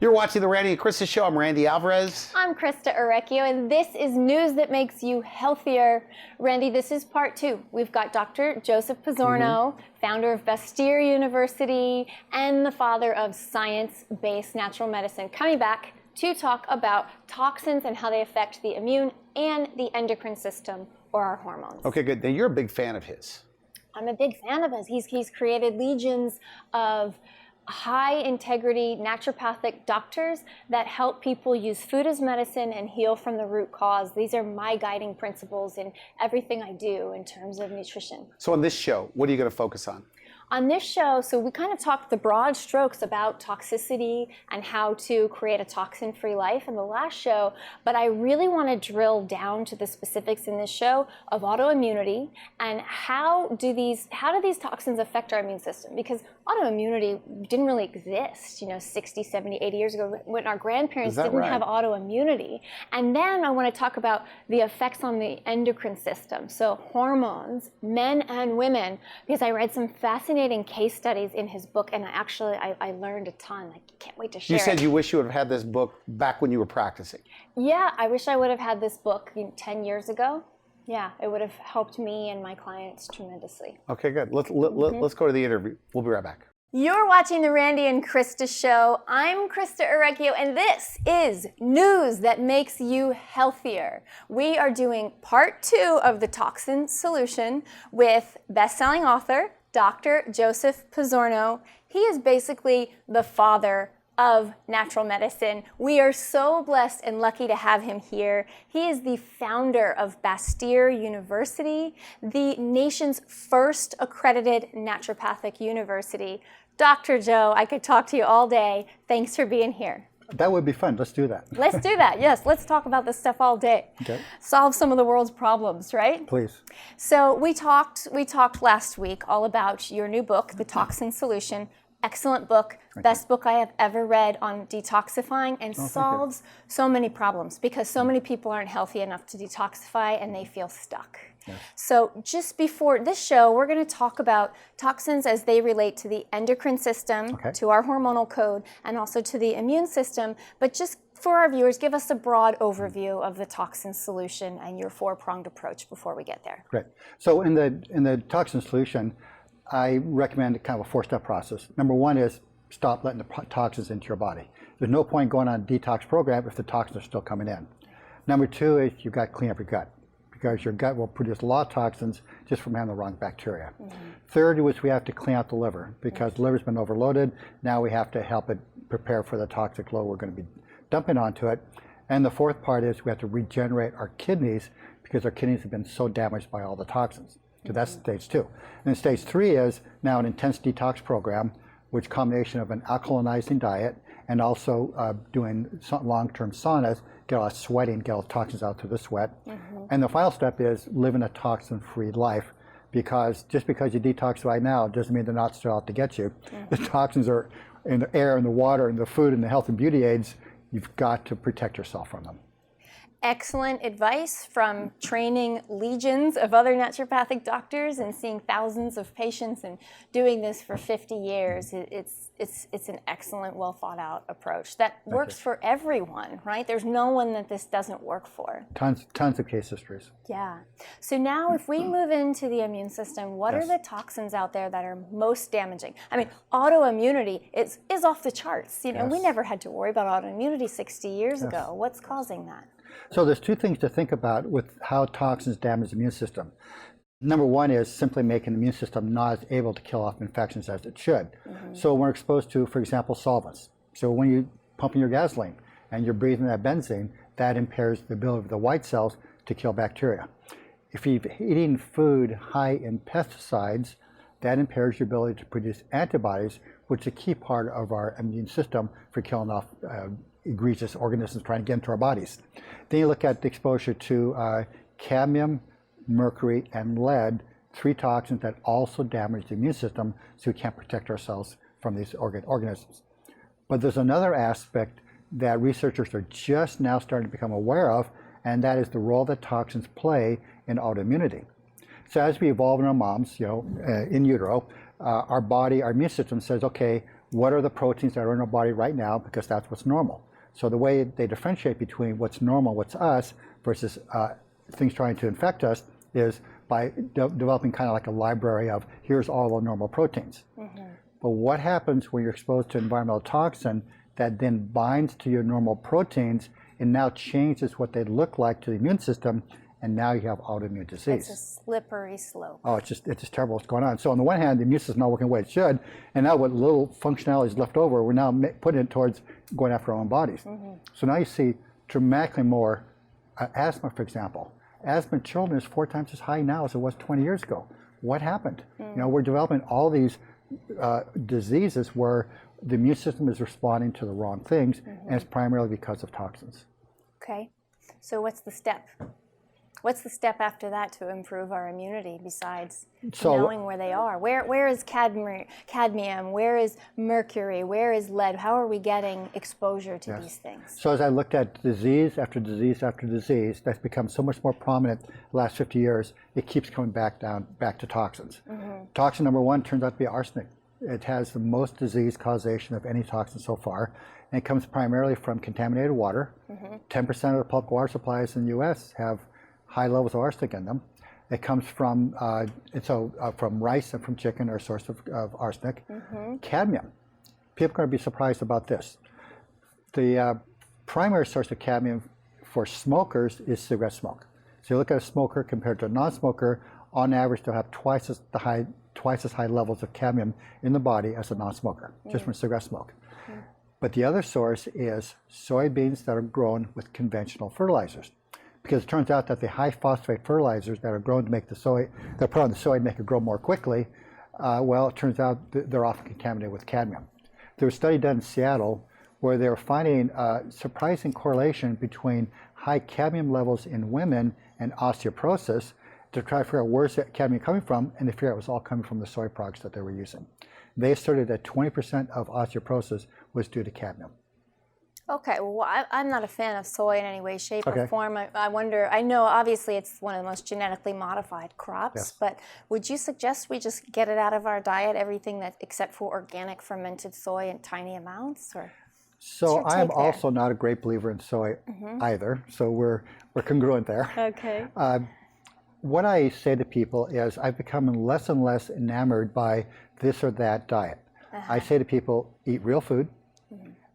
You're watching the Randy and Christa Show. I'm Randy Alvarez. I'm Christa Orecchio, and this is news that makes you healthier. Randy, this is part 2. We've got Dr. Joseph Pizzorno, founder of Bastyr University and the father of science-based natural medicine, coming back to talk about toxins and how they affect the immune and the endocrine system, or our hormones. Okay, good. Now, you're a big fan of his. I'm a big fan of his. He's created legions of high integrity naturopathic doctors that help people use food as medicine and heal from the root cause. These are my guiding principles in everything I do in terms of nutrition. So on this show, what are you going to focus on? On this show, so we kind of talked the broad strokes about toxicity and how to create a toxin-free life in the last show, but I really want to drill down to the specifics in this show of autoimmunity and how do these toxins affect our immune system? Because autoimmunity didn't really exist, 60, 70, 80 years ago when our grandparents didn't have autoimmunity. And then I want to talk about the effects on the endocrine system, so hormones, men and women, because I read some fascinating case studies in his book, and I learned a ton. I can't wait to share. You said you wish you would have had this book back when you were practicing. Yeah, I wish I would have had this book 10 years ago. Yeah, it would have helped me and my clients tremendously. Okay, good. Let's go to the interview. We'll be right back. You're watching the Randy and Christa Show. I'm Christa Orecchio, and this is news that makes you healthier. We are doing part 2 of the toxin solution with best-selling author Dr. Joseph Pizzorno. He is basically the father of natural medicine. We are so blessed and lucky to have him here. He is the founder of Bastyr University, the nation's first accredited naturopathic university. Dr. Joe, I could talk to you all day. Thanks for being here. That would be fun. Let's do that. Let's do that. Yes, let's talk about this stuff all day. Okay. Solve some of the world's problems, right? Please. So we talked last week all about your new book, The Toxin Solution. Excellent book, best book I have ever read on detoxifying, and solves so many problems because so many people aren't healthy enough to detoxify and they feel stuck. Yes. So just before this show, we're going to talk about toxins as they relate to the endocrine system, to our hormonal code, and also to the immune system. But just for our viewers, give us a broad overview of the toxin solution and your four-pronged approach before we get there. Great. So in the toxin solution, I recommend kind of a 4-step process. Number 1 is stop letting the toxins into your body. There's no point going on a detox program if the toxins are still coming in. Number 2 is you've got to clean up your gut, because your gut will produce a lot of toxins just from having the wrong bacteria. Third is we have to clean out the liver, because the liver's been overloaded. Now we have to help it prepare for the toxic load we're going to be dumping onto it. And the fourth part is we have to regenerate our kidneys, because our kidneys have been so damaged by all the toxins. So that's stage 2. And then stage 3 is now an intense detox program, which combination of an alkalinizing diet and also doing long-term saunas, get all that sweating, get all the toxins out through the sweat. And the final step is living a toxin-free life, because just because you detox right now doesn't mean they're not still out to get you. The toxins are in the air and the water and the food and the health and beauty aids. You've got to protect yourself from them. Excellent advice from training legions of other naturopathic doctors and seeing thousands of patients and doing this for 50 years. It's an excellent, well thought out approach that works for everyone, right? There's no one that this doesn't work for. Tons of case histories. Yeah. So now if we move into the immune system, what are the toxins out there that are most damaging? I mean, autoimmunity is off the charts. We never had to worry about autoimmunity 60 years ago. What's causing that? So there's 2 things to think about with how toxins damage the immune system. Number 1 is simply making the immune system not as able to kill off infections as it should. So when we're exposed to, for example, solvents. So when you pump in your gasoline and you're breathing that benzene, that impairs the ability of the white cells to kill bacteria. If you're eating food high in pesticides, that impairs your ability to produce antibodies, which is a key part of our immune system for killing off egregious organisms trying to get into our bodies. Then you look at the exposure to cadmium, mercury, and lead, 3 toxins that also damage the immune system, so we can't protect ourselves from these organisms. But there's another aspect that researchers are just now starting to become aware of, and that is the role that toxins play in autoimmunity. So as we evolve in our moms, in utero, our body, our immune system says, okay, what are the proteins that are in our body right now, because that's what's normal. So the way they differentiate between what's normal, what's us, versus things trying to infect us is by developing kind of like a library of here's all the normal proteins. But what happens when you're exposed to environmental toxin that then binds to your normal proteins and now changes what they look like to the immune system, and now you have autoimmune disease. It's a slippery slope. Oh, it's just terrible what's going on. So on the one hand, the immune system is not working the way it should, and now what little functionality is left over, we're now putting it towards going after our own bodies. So now you see dramatically more asthma, for example. Asthma in children is 4 times as high now as it was 20 years ago. What happened? You know, we're developing all these diseases where the immune system is responding to the wrong things, and it's primarily because of toxins. Okay, so what's the step? What's the step after that to improve our immunity besides knowing where they are? Where is cadmium? Where is mercury? Where is lead? How are we getting exposure to these things? So as I looked at disease after disease after disease, that's become so much more prominent the last 50 years, it keeps coming back to toxins. Toxin number 1 turns out to be arsenic. It has the most disease causation of any toxin so far, and it comes primarily from contaminated water. 10% of the public water supplies in the U.S. have high levels of arsenic in them. It comes from from rice and from chicken are a source of arsenic. Cadmium. People are going to be surprised about this. The primary source of cadmium for smokers is cigarette smoke. So you look at a smoker compared to a non-smoker, on average they'll have twice as high levels of cadmium in the body as a non-smoker, just from cigarette smoke. But the other source is soybeans that are grown with conventional fertilizers. Because it turns out that the high phosphate fertilizers that are grown to make the soy, that are put on the soy to make it grow more quickly, well, it turns out they're often contaminated with cadmium. There was a study done in Seattle where they were finding a surprising correlation between high cadmium levels in women and osteoporosis to try to figure out where's that cadmium coming from, and they figured out it was all coming from the soy products that they were using. They asserted that 20% of osteoporosis was due to cadmium. Okay, well, I'm not a fan of soy in any way, shape, or form. I wonder, I know obviously it's one of the most genetically modified crops, but would you suggest we just get it out of our diet, everything that except for organic fermented soy in tiny amounts? Or so I am also not a great believer in soy either, so we're congruent there. Okay. What I say to people is I've become less and less enamored by this or that diet. I say to people, eat real food,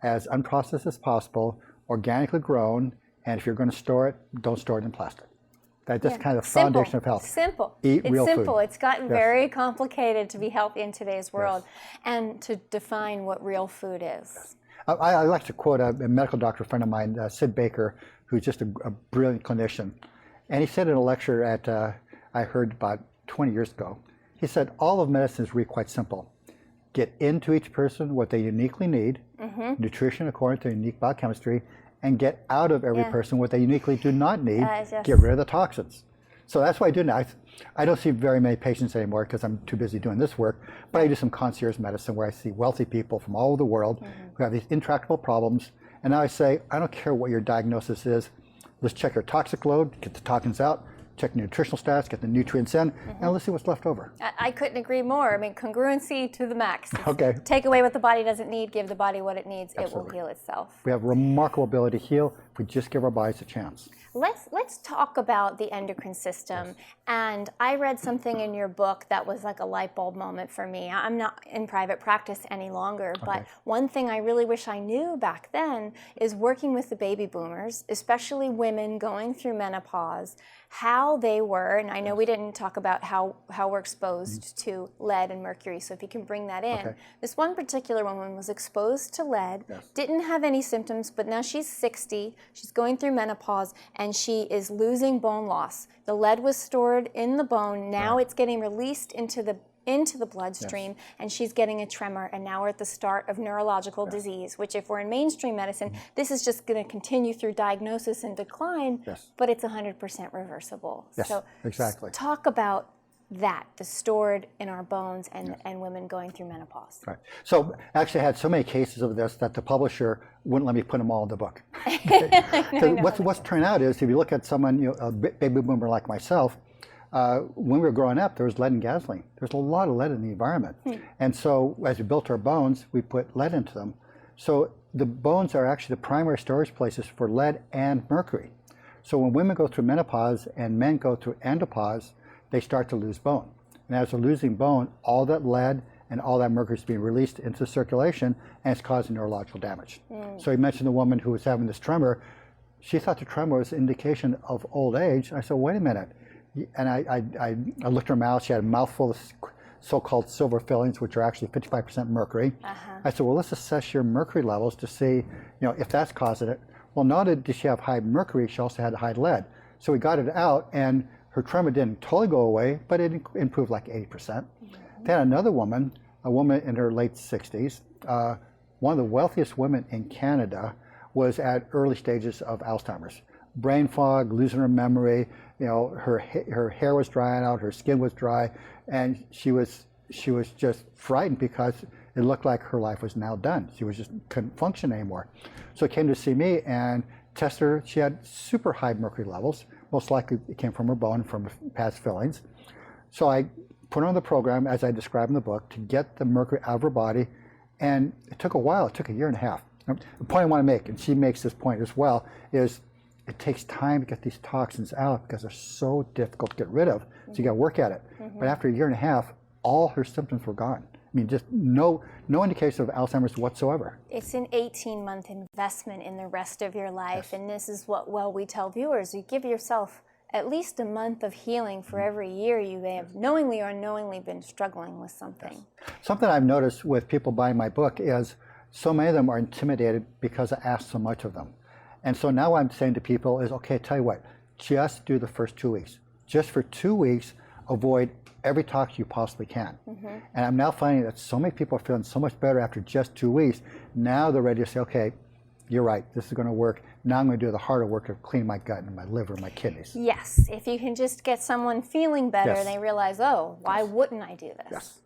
as unprocessed as possible, organically grown, and if you're going to store it, don't store it in plastic. That's just kind of the foundation of health. Simple. Eat real food. It's simple. It's gotten very complicated to be healthy in today's world, and to define what real food is. I like to quote a medical doctor friend of mine, Sid Baker, who's just a brilliant clinician. And he said in a lecture I heard about 20 years ago, he said, all of medicine is really quite simple. Get into each person what they uniquely need, nutrition according to unique biochemistry, and get out of every person what they uniquely do not need, get rid of the toxins. So that's what I do now. I don't see very many patients anymore because I'm too busy doing this work, but I do some concierge medicine where I see wealthy people from all over the world who have these intractable problems, and now I say, I don't care what your diagnosis is, let's check your toxic load, get the toxins out, check the nutritional status, get the nutrients in, and let's see what's left over. I couldn't agree more. I mean, congruency to the max. Okay. Take away what the body doesn't need, give the body what it needs, it will heal itself. We have remarkable ability to heal if we just give our bodies a chance. Let's talk about the endocrine system. And I read something in your book that was like a light bulb moment for me. I'm not in private practice any longer, but one thing I really wish I knew back then is working with the baby boomers, especially women going through menopause, how they were, and I know we didn't talk about how we're exposed to lead and mercury, so if you can bring that in. This one particular woman was exposed to lead, didn't have any symptoms, but now she's 60, she's going through menopause, and she is losing bone loss. The lead was stored in the bone, now it's getting released into the bloodstream, and she's getting a tremor, and now we're at the start of neurological disease, which if we're in mainstream medicine, this is just going to continue through diagnosis and decline, but it's 100% reversible. So exactly. Talk about that, the stored in our bones and women going through menopause. Right. So actually I had so many cases of this that the publisher wouldn't let me put them all in the book. What's turned out is if you look at someone, a baby boomer like myself, when we were growing up, there was lead in gasoline. There's a lot of lead in the environment. And so as we built our bones, we put lead into them. So the bones are actually the primary storage places for lead and mercury. So when women go through menopause and men go through andropause, they start to lose bone. And as they're losing bone, all that lead and all that mercury is being released into circulation, and it's causing neurological damage. So you mentioned the woman who was having this tremor. She thought the tremor was an indication of old age. I said, wait a minute. And I looked at her mouth. She had a mouthful of so-called silver fillings, which are actually 55% mercury. I said, well, let's assess your mercury levels to see, if that's causing it. Well, not only did she have high mercury, she also had high lead. So we got it out, and her tremor didn't totally go away, but it improved like 80%. Then another woman, a woman in her late 60s, one of the wealthiest women in Canada, was at early stages of Alzheimer's. Brain fog, losing her memory, her hair was drying out, her skin was dry, and she was just frightened because it looked like her life was now done. She just couldn't function anymore. So came to see me and tested her. She had super high mercury levels. Most likely it came from her bone, from past fillings. So I put her on the program, as I described in the book, to get the mercury out of her body. And it took a while. It took a year and a half. The point I want to make, and she makes this point as well, is it takes time to get these toxins out because they're so difficult to get rid of. So you got to work at it. But after a year and a half, all her symptoms were gone. I mean, just no indication of Alzheimer's whatsoever. It's an 18-month investment in the rest of your life, and this is what we tell viewers. You give yourself at least a month of healing for every year you may have knowingly or unknowingly been struggling with something. Something I've noticed with people buying my book is so many of them are intimidated because I ask so much of them. And so now what I'm saying to people is, okay, tell you what, just do the first 2 weeks. Just for 2 weeks, avoid every toxin you possibly can. And I'm now finding that so many people are feeling so much better after just 2 weeks. Now they're ready to say, okay, you're right, this is going to work. Now I'm going to do the harder work of cleaning my gut and my liver and my kidneys. Yes, if you can just get someone feeling better, Yes. they realize, oh, why wouldn't I do this? Yes.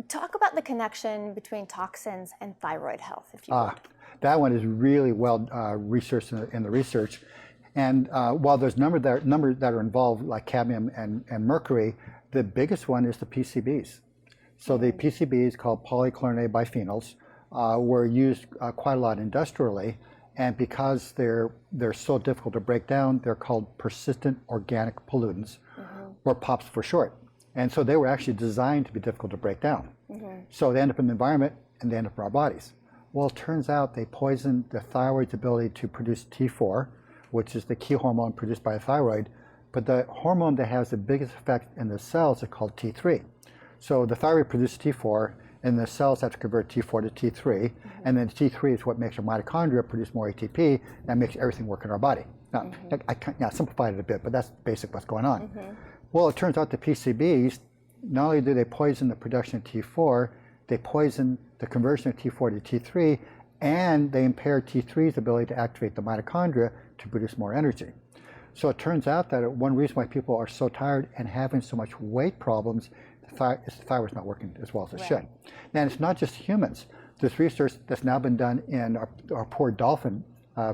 Talk about the connection between toxins and thyroid health, if you would. That one is really well researched in the research. And while there's numbers that are involved, like cadmium and mercury, the biggest one is the PCBs. So the PCBs, called polychlorinated biphenyls, were used quite a lot industrially. And because they're so difficult to break down, they're called persistent organic pollutants, or POPs for short. And so they were actually designed to be difficult to break down. So they end up in the environment and they end up in our bodies. Well, it turns out they poison the thyroid's ability to produce T4, which is the key hormone produced by the thyroid. But the hormone that has the biggest effect in the cells is called T3. So the thyroid produces T4, and the cells have to convert T4 to T3, and then T3 is what makes our mitochondria produce more ATP, and makes everything work in our body. Now, I simplified it a bit, but that's basic what's going on. Well, it turns out the PCBs, not only do they poison the production of T4, they poison the conversion of T4 to T3, and they impair T3's ability to activate the mitochondria to produce more energy. So it turns out that one reason why people are so tired and having so much weight problems is the thyroid's not working as well as it should. And it's not just humans. There's research that's now been done in our poor dolphin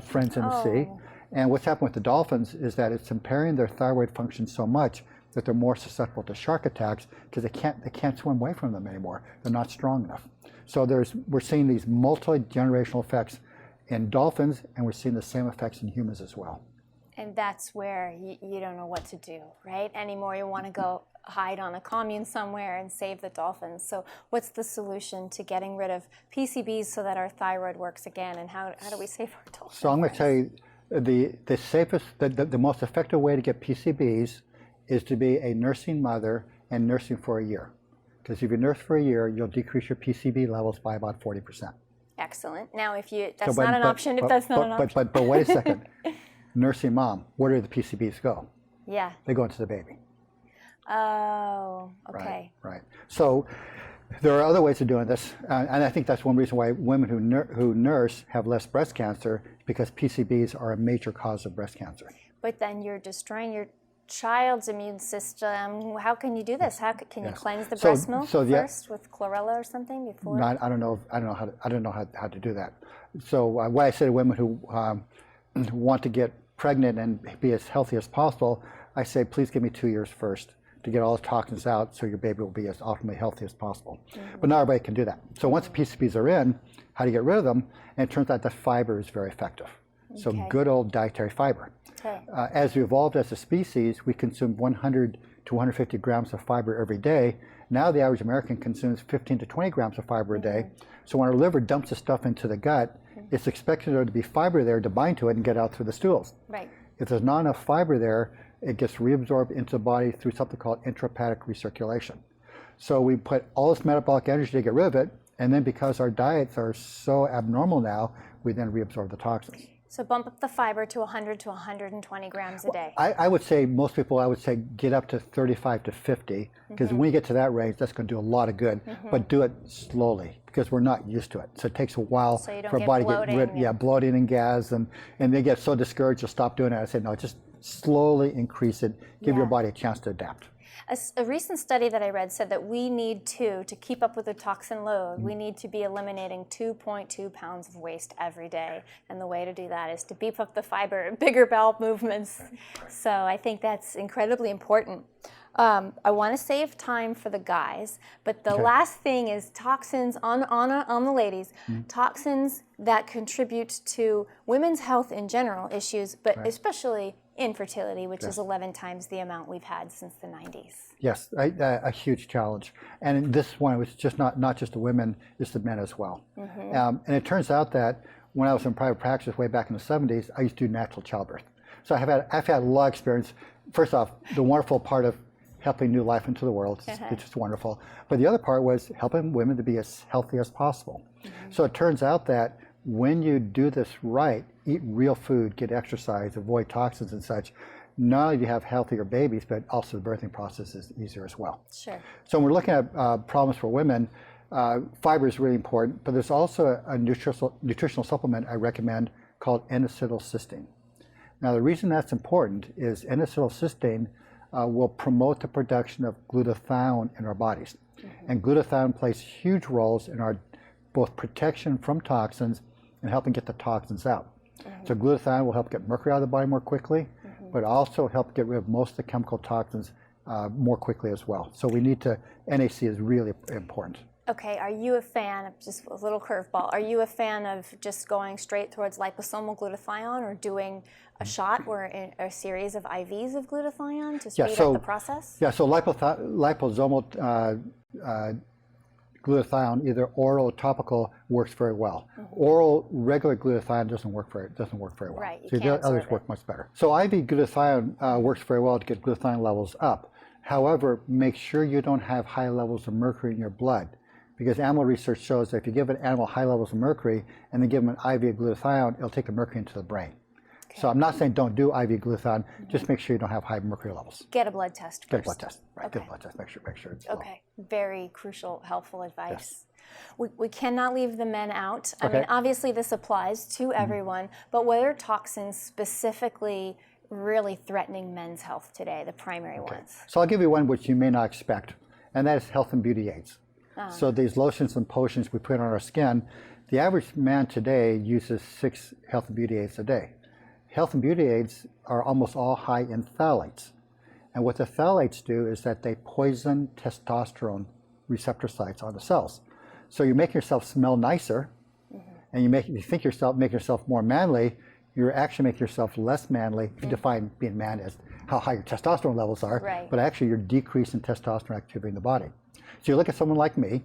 friends in the sea. And what's happened with the dolphins is that it's impairing their thyroid function so much that they're more susceptible to shark attacks because they can't swim away from them anymore. They're not strong enough. So we're seeing these multi-generational effects in dolphins, and we're seeing the same effects in humans as well. And that's where you don't know what to do, right? Anymore, you want to go hide on a commune somewhere and save the dolphins. So what's the solution to getting rid of PCBs so that our thyroid works again? And how do we save our dolphins? So I'm going to tell you the safest, the most effective way to get PCBs is to be a nursing mother and nursing for a year. Because if you nurse for a year, you'll decrease your PCB levels by about 40%. Excellent. Now, that's not an option. If that's not an option. But wait a second. Nursing mom, where do the PCBs go? Yeah. They go into the baby. Oh, okay. Right. So there are other ways of doing this, and I think that's one reason why women who nurse have less breast cancer, because PCBs are a major cause of breast cancer. But then you're destroying your child's immune system. How can you do this? Can you cleanse the breast milk first with chlorella or something before? No, I don't know how to do that. So what I say to women who want to get pregnant and be as healthy as possible, I say, please give me 2 years first to get all the toxins out so your baby will be as optimally healthy as possible. But not everybody can do that. So once the PCBs are in, how do you get rid of them? And it turns out that fiber is very effective. So good old dietary fiber. As we evolved as a species, we consume 100 to 150 grams of fiber every day. Now the average American consumes 15 to 20 grams of fiber a day. So when our liver dumps the stuff into the gut, it's expected there to be fiber there to bind to it and get out through the stools. Right. If there's not enough fiber there, it gets reabsorbed into the body through something called intrahepatic recirculation. So we put all this metabolic energy to get rid of it, and then because our diets are so abnormal now, we then reabsorb the toxins. So bump up the fiber to 100 to 120 grams a day. I would say most people, I would say get up to 35 to 50, because when you get to that range, that's going to do a lot of good, but do it slowly because we're not used to it. So it takes a while So you don't for get a body to bloating get rid, bloating and gas, and they get so discouraged, you'll stop doing it. I say, no, just slowly increase it, give your body a chance to adapt. A recent study that I read said that we need to keep up with the toxin load, we need to be eliminating 2.2 pounds of waste every day. And the way to do that is to beef up the fiber, bigger bowel movements. So I think that's incredibly important. I want to save time for the guys, but the last thing is toxins on the ladies, toxins that contribute to women's health in general issues, but especially infertility, which is 11 times the amount we've had since the 90s. Yes, a huge challenge. And this one was just not just the women, it's the men as well. And it turns out that when I was in private practice way back in the 70s, I used to do natural childbirth. So I've had a lot of experience. First off, the wonderful part of helping new life into the world, it's just wonderful. But the other part was helping women to be as healthy as possible. So it turns out that when you do this right, eat real food, get exercise, avoid toxins and such, not only do you have healthier babies, but also the birthing process is easier as well. Sure. So when we're looking at problems for women, fiber is really important, but there's also a nutritional supplement I recommend called N-acetylcysteine. Now the reason that's important is N-acetylcysteine will promote the production of glutathione in our bodies. And glutathione plays huge roles in our both protection from toxins and helping get the toxins out. So glutathione will help get mercury out of the body more quickly, but also help get rid of most of the chemical toxins more quickly as well. So we need to, NAC is really important. Okay, are you a fan of, just a little curveball, are you a fan of just going straight towards liposomal glutathione or doing a shot or a series of IVs of glutathione to speed up the process? Yeah, so liposomal glutathione, either oral or topical, works very well. Oral regular glutathione doesn't work very well. Right, so the others work much better. So IV glutathione works very well to get glutathione levels up. However, make sure you don't have high levels of mercury in your blood, because animal research shows that if you give an animal high levels of mercury and then give them an IV of glutathione, it'll take the mercury into the brain. So I'm not saying don't do IV glutathione, just make sure you don't have high mercury levels. Get a blood test first. Get a blood test, right, get a blood test, make sure it's low. Okay, very crucial, helpful advice. Yes. We cannot leave the men out. I mean, obviously this applies to everyone, but what are toxins specifically really threatening men's health today, the primary ones? So I'll give you one which you may not expect, and that is health and beauty aids. So these lotions and potions we put on our skin, the average man today uses 6 health and beauty aids a day. Health and beauty aids are almost all high in phthalates. And what the phthalates do is that they poison testosterone receptor sites on the cells. So you make yourself smell nicer, and you think make yourself more manly, you're actually making yourself less manly. If you define being man as how high your testosterone levels are, but actually you're decreasing testosterone activity in the body. So you look at someone like me,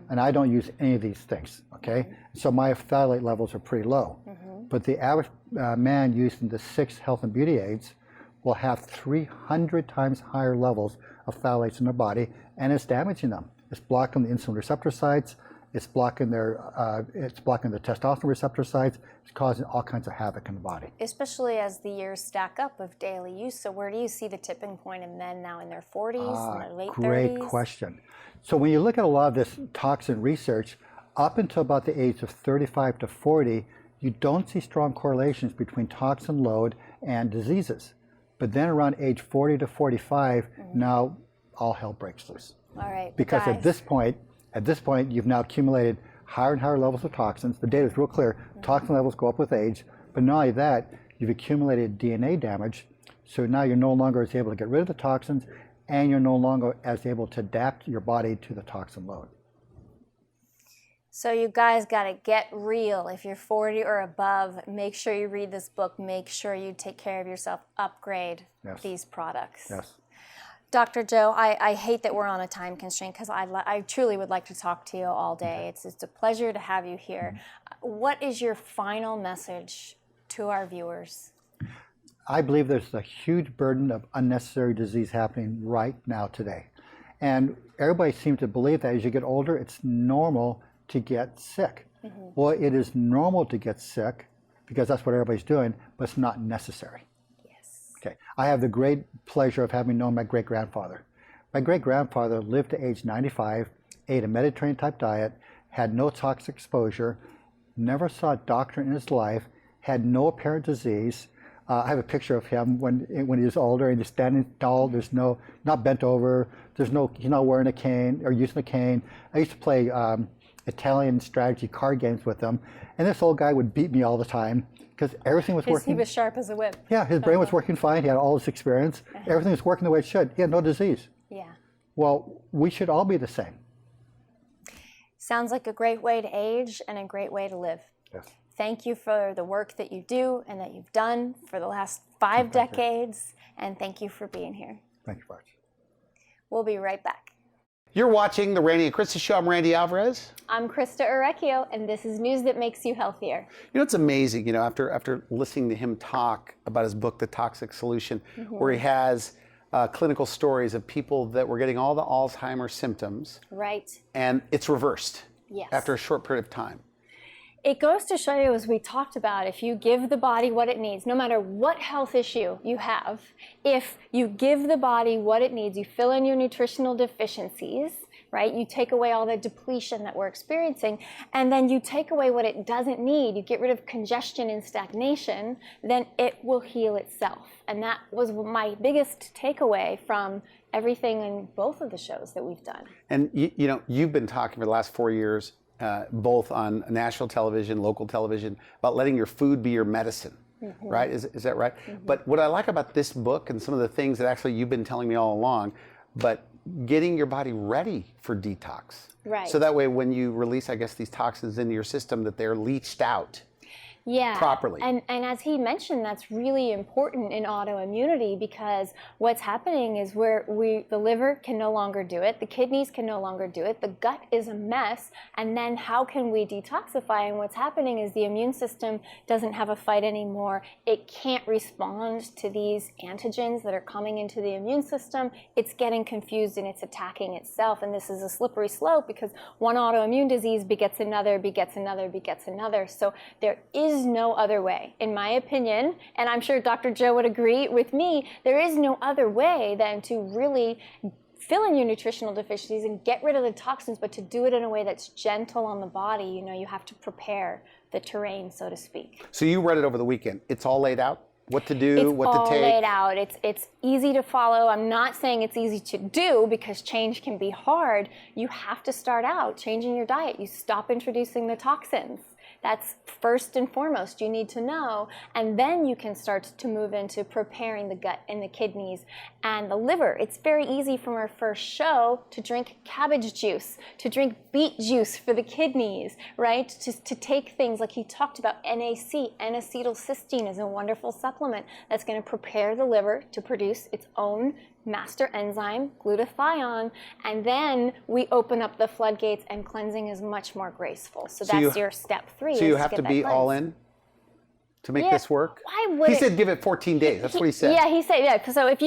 and I don't use any of these things, okay? So my phthalate levels are pretty low. But the average man using the 6 health and beauty aids will have 300 times higher levels of phthalates in their body, and it's damaging them. It's blocking the insulin receptor sites, it's blocking the testosterone receptor sites, it's causing all kinds of havoc in the body. Especially as the years stack up of daily use. So where do you see the tipping point in men now in their 40s, in their late 30s? Great question. So when you look at a lot of this toxin research, up until about the age of 35 to 40, you don't see strong correlations between toxin load and diseases. But then around age 40 to 45, now all hell breaks loose. All right, because guys. at this point, you've now accumulated higher and higher levels of toxins. The data is real clear. Toxin levels go up with age. But not only that, you've accumulated DNA damage. So now you're no longer as able to get rid of the toxins, and you're no longer as able to adapt your body to the toxin load. So you guys got to get real. If you're 40 or above, make sure you read this book. Make sure you take care of yourself. Upgrade these products. Yes. Dr. Joe, I hate that we're on a time constraint because I truly would like to talk to you all day. It's a pleasure to have you here. What is your final message to our viewers? I believe there's a huge burden of unnecessary disease happening right now today. And everybody seems to believe that as you get older, it's normal to get sick. Well, it is normal to get sick because that's what everybody's doing, but it's not necessary. Okay, I have the great pleasure of having known my great-grandfather. My great-grandfather lived to age 95, ate a Mediterranean type diet, had no toxic exposure, never saw a doctor in his life, had no apparent disease. I have a picture of him when he was older and he's standing tall. There's no, not bent over. There's no, he's not wearing a cane or using a cane. I used to play Italian strategy card games with him, and this old guy would beat me all the time because everything was working. He was sharp as a whip. Yeah, his brain was working fine. He had all this experience. Everything was working the way it should. He had no disease. Yeah. Well, we should all be the same. Sounds like a great way to age and a great way to live. Yes. Thank you for the work that you do and that you've done for the last 5 decades, and thank you for being here. Thank you, Bart. We'll be right back. You're watching the Randy and Christa Show. I'm Randy Alvarez. I'm Christa Orecchio, and this is news that makes you healthier. You know, it's amazing, you know, after listening to him talk about his book, The Toxic Solution, where he has clinical stories of people that were getting all the Alzheimer's symptoms. Right. And it's reversed Yes. after a short period of time. It goes to show you, as we talked about, if you give the body what it needs, no matter what health issue you have, if you give the body what it needs, you fill in your nutritional deficiencies, right? You take away all the depletion that we're experiencing, and then you take away what it doesn't need, you get rid of congestion and stagnation, then it will heal itself. And that was my biggest takeaway from everything in both of the shows that we've done. And you know, you've been talking for the last 4 years, both on national television, local television, about letting your food be your medicine, right? Is that right? But what I like about this book and some of the things that actually you've been telling me all along, but getting your body ready for detox. Right. So that way when you release, I guess, these toxins into your system, that they're leached out. Yeah, properly. And as he mentioned, that's really important in autoimmunity, because what's happening is the liver can no longer do it, the kidneys can no longer do it, the gut is a mess, and then how can we detoxify? And what's happening is the immune system doesn't have a fight anymore. It can't respond to these antigens that are coming into the immune system. It's getting confused and it's attacking itself, and this is a slippery slope because one autoimmune disease begets another, begets another, begets another. So there is no other way, in my opinion, and I'm sure Dr. Joe would agree with me, there is no other way than to really fill in your nutritional deficiencies and get rid of the toxins, but to do it in a way that's gentle on the body. You know, you have to prepare the terrain, so to speak. So you read it over the weekend. It's all laid out? What to do, what to take? It's all laid out. It's easy to follow. I'm not saying it's easy to do because change can be hard. You have to start out changing your diet. You stop introducing the toxins. That's first and foremost you need to know, and then you can start to move into preparing the gut and the kidneys and the liver. It's very easy from our first show to drink cabbage juice, to drink beet juice for the kidneys, right? To take things like he talked about, NAC, N-acetylcysteine is a wonderful supplement that's going to prepare the liver to produce its own master enzyme, glutathione, and then we open up the floodgates and cleansing is much more graceful. So that's your step 3. So you have to be all in to make this work? Why would he said give it 14 days. That's what he said. Yeah, he said, yeah. So if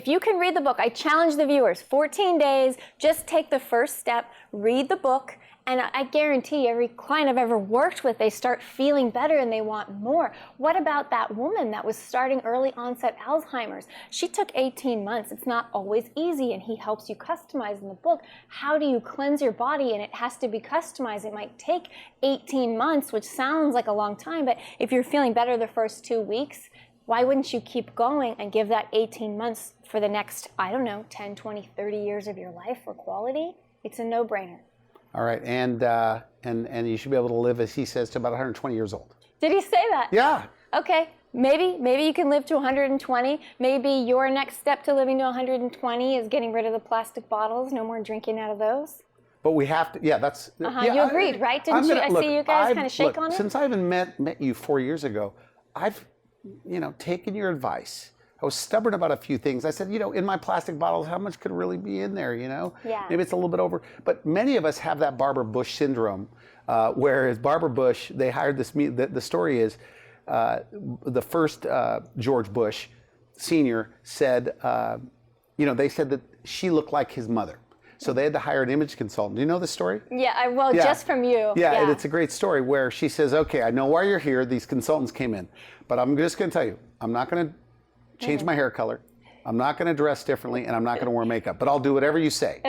you can read the book, I challenge the viewers, 14 days, just take the first step, read the book, and I guarantee every client I've ever worked with, they start feeling better and they want more. What about that woman that was starting early onset Alzheimer's? She took 18 months. It's not always easy, and he helps you customize in the book. How do you cleanse your body? And it has to be customized. It might take 18 months, which sounds like a long time, but if you're feeling better the first 2 weeks, why wouldn't you keep going and give that 18 months for the next, I don't know, 10, 20, 30 years of your life for quality? It's a no-brainer. All right, and you should be able to live, as he says, to about 120 years old. Did he say that? Yeah. Okay. Maybe you can live to 120. Maybe your next step to living to 120 is getting rid of the plastic bottles. No more drinking out of those. But we have to, yeah, that's... Yeah, You agreed, right? Didn't you? I see you guys kind of shake on it. Since I even met you 4 years ago, I've, taken your advice. I was stubborn about a few things. I said, in my plastic bottles, how much could really be in there, Yeah. Maybe it's a little bit over. But many of us have that Barbara Bush syndrome, whereas Barbara Bush, they hired this, the story is, the first George Bush Sr. said, they said that she looked like his mother. So they had to hire an image consultant. Do you know the story? Yeah, just from you. Yeah, and it's a great story where she says, okay, I know why you're here. These consultants came in. But I'm just going to tell you, I'm not going to change my hair color. I'm not going to dress differently, and I'm not going to wear makeup. But I'll do whatever you say.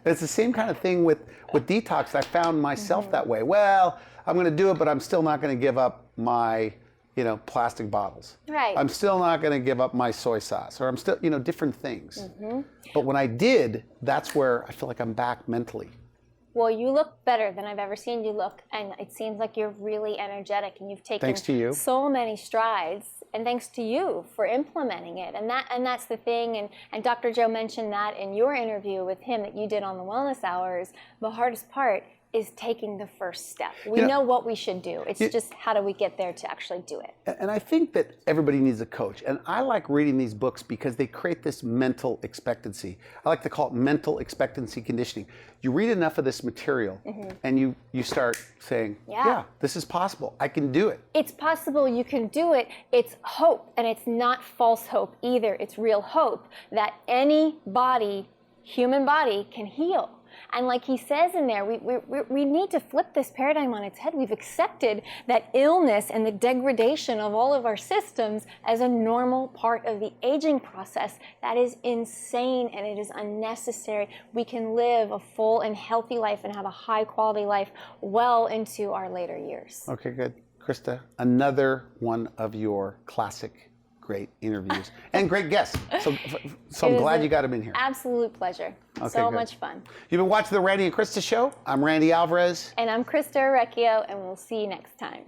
It's the same kind of thing with detox. I found myself that way. Well, I'm going to do it, but I'm still not going to give up my plastic bottles. Right. I'm still not going to give up my soy sauce, or I'm still, different things. But when I did, that's where I feel like I'm back mentally. Well, you look better than I've ever seen you look, and it seems like you're really energetic, and you've taken Thanks to you. So many strides, and thanks to you for implementing it. And that's the thing, and Dr. Joe mentioned that in your interview with him that you did on the Wellness Hours. The hardest part is taking the first step. We know what we should do. It's just how do we get there to actually do it. And I think that everybody needs a coach. And I like reading these books because they create this mental expectancy. I like to call it mental expectancy conditioning. You read enough of this material and you start saying, yeah, this is possible. I can do it. It's possible, you can do it. It's hope, and it's not false hope either. It's real hope that any body, human body, can heal. And like he says in there, we need to flip this paradigm on its head. We've accepted that illness and the degradation of all of our systems as a normal part of the aging process. That is insane, and it is unnecessary. We can live a full and healthy life and have a high quality life well into our later years. Okay, good. Christa, another one of your classic great interviews and great guests. So I'm glad you got him in here. Absolute pleasure. Okay, so good. much fun. You've been watching the Randy and Christa Show. I'm Randy Alvarez. And I'm Christa Orecchio, and we'll see you next time.